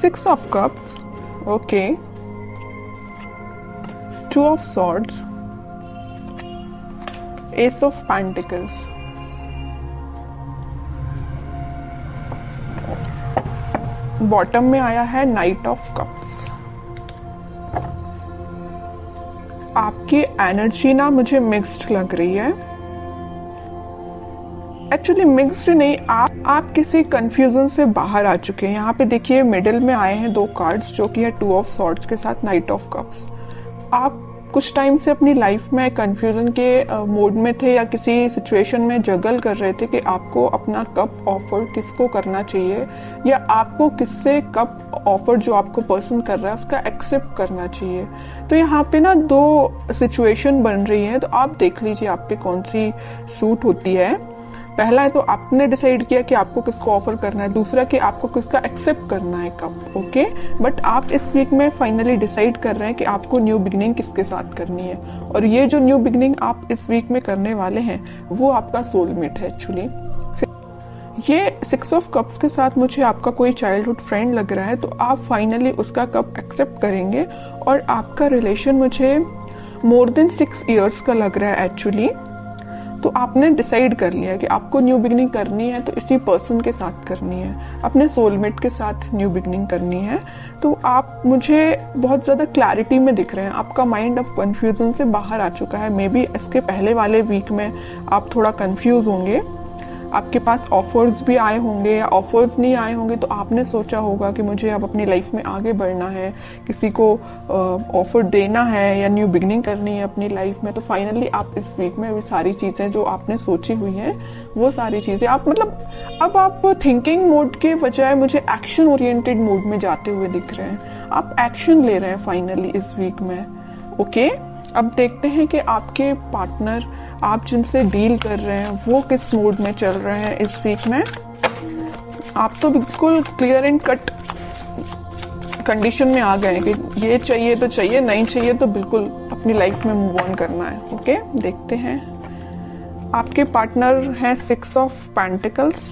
6 of cups, okay, 2 of swords, ace of pentacles, bottom में आया है नाइट ऑफ कप्स। आपकी एनर्जी ना मुझे मिक्स्ड लग रही है। एक्चुअली मिक्स्ड नहीं, आप किसी कंफ्यूजन से बाहर आ चुके हैं। यहाँ पे देखिए मिडिल में आए हैं 2 कार्ड्स जो कि है 2 ऑफ सॉर्ड्स के साथ नाइट ऑफ कप्स। आप कुछ टाइम से अपनी लाइफ में कंफ्यूजन के मोड में थे या किसी सिचुएशन में जगल कर रहे थे कि आपको अपना कप ऑफर किसको करना चाहिए या आपको किससे कप ऑफर जो आपको पर्सन कर रहा है उसका एक्सेप्ट करना चाहिए। तो यहाँ पे ना 2 सिचुएशन बन रही है, तो आप देख लीजिए आप पे कौन सी सूट होती है। पहला है तो आपने डिसाइड किया कि आपको किसको ऑफर करना है, दूसरा कि आपको किसका एक्सेप्ट करना है कप, ओके। बट आप इस वीक में फाइनली डिसाइड कर रहे हैं कि आपको न्यू बिगनिंग किसके साथ करनी है, और ये जो न्यू बिगनिंग आप इस वीक में करने वाले हैं वो आपका सोलमेट है। एक्चुअली ये 6 ऑफ कप्स के साथ मुझे आपका कोई चाइल्डहुड फ्रेंड लग रहा है, तो आप फाइनली उसका कप एक्सेप्ट करेंगे और आपका रिलेशन मुझे मोर देन 6 इयर्स का लग रहा है एक्चुअली। तो आपने डिसाइड कर लिया कि आपको न्यू बिगनिंग करनी है तो इसी पर्सन के साथ करनी है, अपने सोलमेट के साथ न्यू बिगनिंग करनी है। तो आप मुझे बहुत ज्यादा क्लैरिटी में दिख रहे हैं, आपका माइंड अब कंफ्यूजन से बाहर आ चुका है। मे बी इसके पहले वाले वीक में आप थोड़ा कंफ्यूज होंगे, आपके पास ऑफर्स भी आए होंगे या ऑफर्स नहीं आए होंगे, तो आपने सोचा होगा कि मुझे अब अपनी लाइफ में आगे बढ़ना है, किसी को ऑफर देना है या न्यू बिगनिंग करनी है अपनी लाइफ में। तो फाइनली आप इस वीक में वो सारी चीजें जो आपने सोची हुई हैं वो सारी चीजें आप अब आप थिंकिंग मोड के बजाय मुझे एक्शन ओरिएंटेड मोड में जाते हुए दिख रहे हैं। आप एक्शन ले रहे हैं फाइनली इस वीक में, ओके। अब देखते हैं कि आपके पार्टनर, आप जिनसे डील कर रहे हैं, वो किस मोड में चल रहे हैं इस वीक में। आप तो बिल्कुल क्लियर एंड कट कंडीशन में आ गए कि ये चाहिए तो चाहिए, नहीं चाहिए तो बिल्कुल अपनी लाइफ में मूव ऑन करना है, ओके। देखते हैं आपके पार्टनर हैं 6 of pentacles,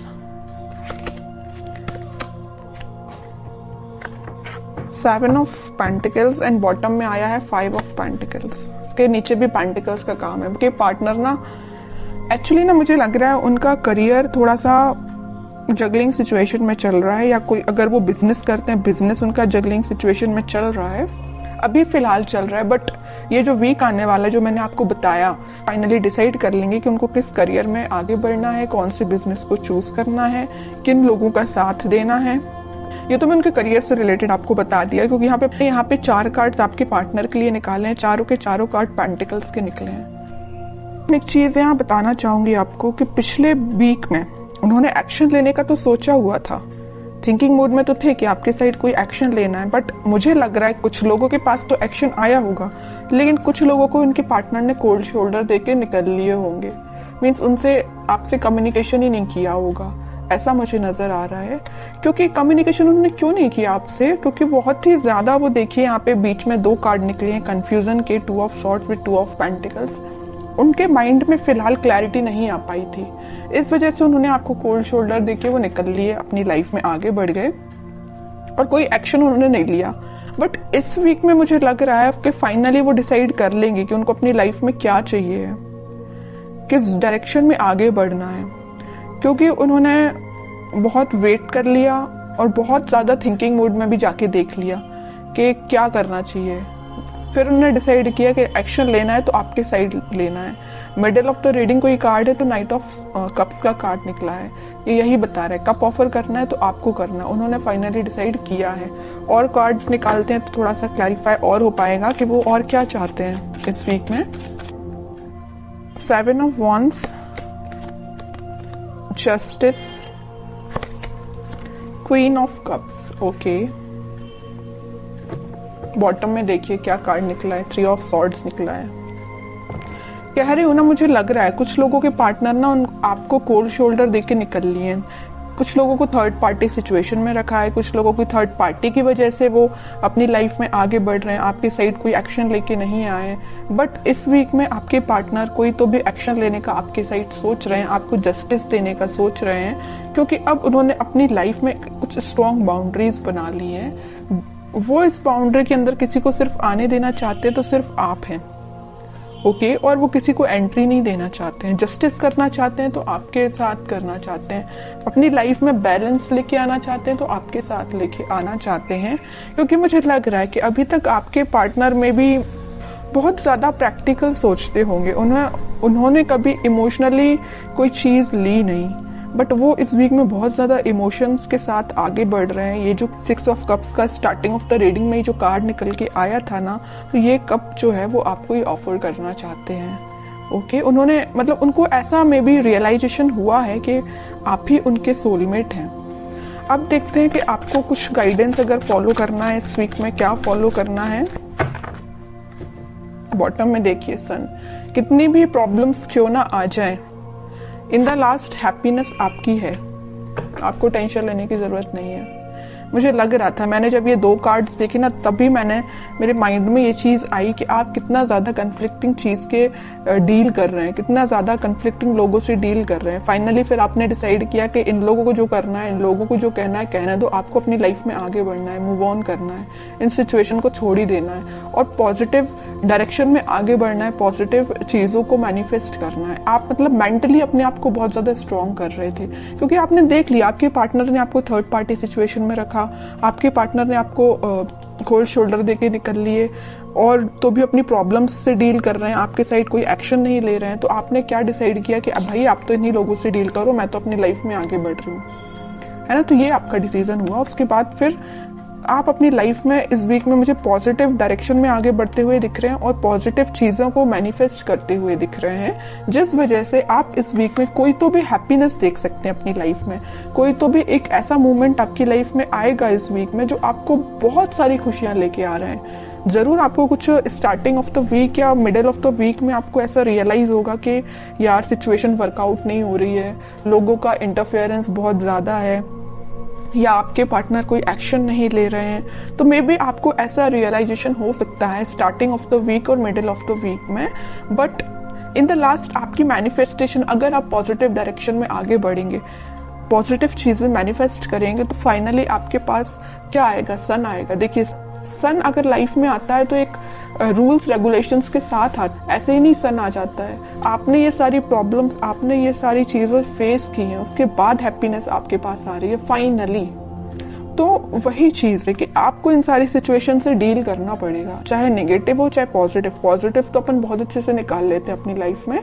7 of pentacles and bottom में आया है 5 ऑफ पेंटिकल्स। इसके नीचे भी पेंटिकल्स का काम है। उनके पार्टनर ना एक्चुअली ना मुझे लग रहा है उनका करियर थोड़ा सा जगलिंग सिचुएशन में चल रहा है, या कोई अगर वो बिजनेस करते हैं बिजनेस उनका जगलिंग सिचुएशन में चल रहा है, अभी फिलहाल चल रहा है। बट ये जो वीक आने वाला है जो मैंने आपको बताया, फाइनली डिसाइड कर लेंगे कि उनको किस करियर में आगे बढ़ना है, कौन से बिजनेस को चूज करना है, किन लोगों का साथ देना है। ये तो मैं उनके करियर से रिलेटेड आपको बता दिया, क्योंकि यहाँ पे 4 कार्ड्स आपके पार्टनर के लिए निकाले हैं, चारों के चारों कार्ड पेंटिकल्स के निकले हैं। एक चीज यहाँ बताना चाहूंगी आपको कि पिछले वीक में उन्होंने एक्शन लेने का तो सोचा हुआ था, थिंकिंग मोड में तो थे कि आपके साइड कोई एक्शन लेना है, बट मुझे लग रहा है कुछ लोगों के पास तो एक्शन आया होगा, लेकिन कुछ लोगों को उनके पार्टनर ने कोल्ड शोल्डर देके निकल लिए होंगे। मीन्स उनसे आपसे कम्युनिकेशन ही नहीं किया होगा, ऐसा मुझे नजर आ रहा है। क्योंकि कम्युनिकेशन उन्होंने क्यों नहीं किया आपसे, क्योंकि बहुत ही ज्यादा वो देखिए यहाँ पे बीच में 2 कार्ड निकले हैं कंफ्यूजन के, 2 of swords with 2 of pentacles. उनके माइंड में फिलहाल क्लैरिटी नहीं आ पाई थी, इस वजह से उन्होंने आपको कोल्ड शोल्डर देके वो निकल लिए, अपनी लाइफ में आगे बढ़ गए और कोई एक्शन उन्होंने नहीं लिया। बट इस वीक में मुझे लग रहा है कि फाइनली वो डिसाइड कर लेंगे कि उनको अपनी लाइफ में क्या चाहिए, किस डायरेक्शन में आगे बढ़ना है, क्योंकि उन्होंने बहुत वेट कर लिया और बहुत ज्यादा थिंकिंग मोड में भी जाके देख लिया कि क्या करना चाहिए। फिर उन्होंने डिसाइड किया कि एक्शन लेना है तो आपके साइड लेना है। मिडिल ऑफ द रीडिंग कोई कार्ड है तो नाइट ऑफ कप्स का कार्ड निकला है, ये यही बता रहा है कप ऑफर करना है तो आपको करना है। उन्होंने फाइनली डिसाइड किया है। और कार्ड्स निकालते हैं तो थोड़ा सा क्लैरिफाई और हो पाएगा कि वो और क्या चाहते हैं इस वीक में। 7 of wands, justice, queen of cups, okay. Bottom में देखिए क्या कार्ड निकला है, 3 ऑफ सॉर्ड्स निकला है। कह रही हूं ना, मुझे लग रहा है कुछ लोगों के पार्टनर ना आपको कोल्ड शोल्डर देके निकल लिए हैं कुछ लोगों को थर्ड पार्टी सिचुएशन में रखा है, कुछ लोगों की थर्ड पार्टी की वजह से वो अपनी लाइफ में आगे बढ़ रहे हैं, आपकी साइड कोई एक्शन लेके नहीं आए हैं। बट इस वीक में आपके पार्टनर कोई तो भी एक्शन लेने का आपकी साइड सोच रहे हैं, आपको जस्टिस देने का सोच रहे हैं, क्योंकि अब उन्होंने अपनी लाइफ में कुछ स्ट्रॉन्ग बाउंड्रीज बना ली हैं। वो इस बाउंड्री के अंदर किसी को सिर्फ आने देना चाहते तो सिर्फ आप हैं, ओके, और वो किसी को एंट्री नहीं देना चाहते हैं। जस्टिस करना चाहते हैं तो आपके साथ करना चाहते हैं, अपनी लाइफ में बैलेंस लेके आना चाहते हैं तो आपके साथ लेके आना चाहते हैं। क्योंकि मुझे लग रहा है कि अभी तक आपके पार्टनर में भी बहुत ज्यादा प्रैक्टिकल सोचते होंगे, उन्होंने कभी इमोशनली कोई चीज ली नहीं, बट वो इस वीक में बहुत ज्यादा इमोशंस के साथ आगे बढ़ रहे हैं। ये जो 6 ऑफ कप्स का स्टार्टिंग ऑफ द रीडिंग में जो कार्ड निकल के आया था ना, तो ये कप जो है वो आपको ही ऑफर करना चाहते हैं, ओके। उन्होंने मतलब उनको ऐसा में भी रियलाइजेशन हुआ है कि आप ही उनके सोलमेट हैं। अब देखते हैं कि आपको कुछ गाइडेंस अगर फॉलो करना है इस वीक में, क्या फॉलो करना है। बॉटम में देखिए सन, कितनी भी प्रॉब्लम्स क्यों ना आ जाए, इन द लास्ट हैप्पीनेस आपकी है, आपको टेंशन लेने की जरूरत नहीं है। मुझे लग रहा था, मैंने जब ये 2 कार्ड्स देखे ना, तभी मेरे माइंड में ये चीज आई कि आप कितना ज्यादा कन्फ्लिक्टिंग चीज के डील कर रहे हैं, कितना ज्यादा कन्फ्लिक्टिंग लोगों से डील कर रहे हैं। फाइनली फिर आपने डिसाइड किया कि इन लोगों को जो करना है, इन लोगों को जो कहना है कहना दो, आपको अपनी लाइफ में आगे बढ़ना है, मूव ऑन करना है, इन सिचुएशन को छोड़ ही देना है और पॉजिटिव डायरेक्शन में आगे बढ़ना है, पॉजिटिव चीजों को मैनिफेस्ट करना है। आप मतलब मेंटली अपने आप को बहुत ज्यादा स्ट्रॉन्ग कर रहे थे, क्योंकि आपने देख लिया आपके पार्टनर ने आपको थर्ड पार्टी सिचुएशन में रखा, आपके पार्टनर ने आपको कोल्ड शोल्डर देके निकल लिए और तो भी अपनी प्रॉब्लम्स से डील कर रहे हैं, आपके साइड कोई एक्शन नहीं ले रहे हैं। तो आपने क्या डिसाइड किया कि अब भाई आप तो इन्हीं लोगों से डील करो, मैं तो अपनी लाइफ में आगे बढ़ रही हूँ, है ना। तो ये आपका डिसीजन हुआ। उसके बाद फिर आप अपनी लाइफ में इस वीक में मुझे पॉजिटिव डायरेक्शन में आगे बढ़ते हुए दिख रहे हैं और पॉजिटिव चीजों को मैनिफेस्ट करते हुए दिख रहे हैं, जिस वजह से आप इस वीक में कोई तो भी हैप्पीनेस देख सकते हैं अपनी लाइफ में। कोई तो भी एक ऐसा मोमेंट आपकी लाइफ में आएगा इस वीक में जो आपको बहुत सारी खुशियां लेके आ रहे हैं। जरूर आपको कुछ स्टार्टिंग ऑफ द वीक या मिडिल ऑफ द वीक में आपको ऐसा रियलाइज होगा कि यार सिचुएशन वर्कआउट नहीं हो रही है, लोगों का इंटरफेरेंस बहुत ज्यादा है, या आपके पार्टनर कोई एक्शन नहीं ले रहे हैं। तो मे बी आपको ऐसा रियलाइजेशन हो सकता है स्टार्टिंग ऑफ द वीक और मिडिल ऑफ द वीक में, बट इन द लास्ट आपकी मैनिफेस्टेशन, अगर आप पॉजिटिव डायरेक्शन में आगे बढ़ेंगे, पॉजिटिव चीजें मैनिफेस्ट करेंगे, तो फाइनली आपके पास क्या आएगा, सन आएगा। देखिए सन अगर लाइफ में आता है तो एक रूल्स रेगुलेशंस के साथ आता, ऐसे ही नहीं सन आ जाता है। आपने ये सारी प्रॉब्लम्स, आपने ये सारी चीजें फेस की हैं, उसके बाद हैप्पीनेस आपके पास आ रही है फाइनली। तो वही चीज है कि आपको इन सारी सिचुएशन से डील करना पड़ेगा, चाहे नेगेटिव हो चाहे पॉजिटिव। पॉजिटिव तो अपन बहुत अच्छे से निकाल लेते हैं अपनी लाइफ में,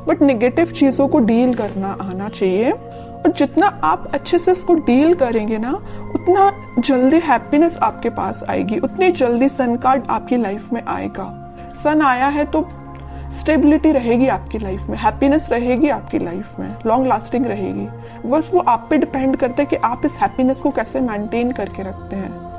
बट नेगेटिव चीजों को डील करना आना चाहिए। और जितना आप अच्छे से इसको डील करेंगे ना, उतना जल्दी हैप्पीनेस आपके पास आएगी, उतनी जल्दी सन कार्ड आपकी लाइफ में आएगा। सन आया है तो स्टेबिलिटी रहेगी आपकी लाइफ में, हैप्पीनेस रहेगी आपकी लाइफ में, लॉन्ग लास्टिंग रहेगी। बस वो आप पे डिपेंड करता है कि आप इस हैप्पीनेस को कैसे मेंटेन करके रखते हैं।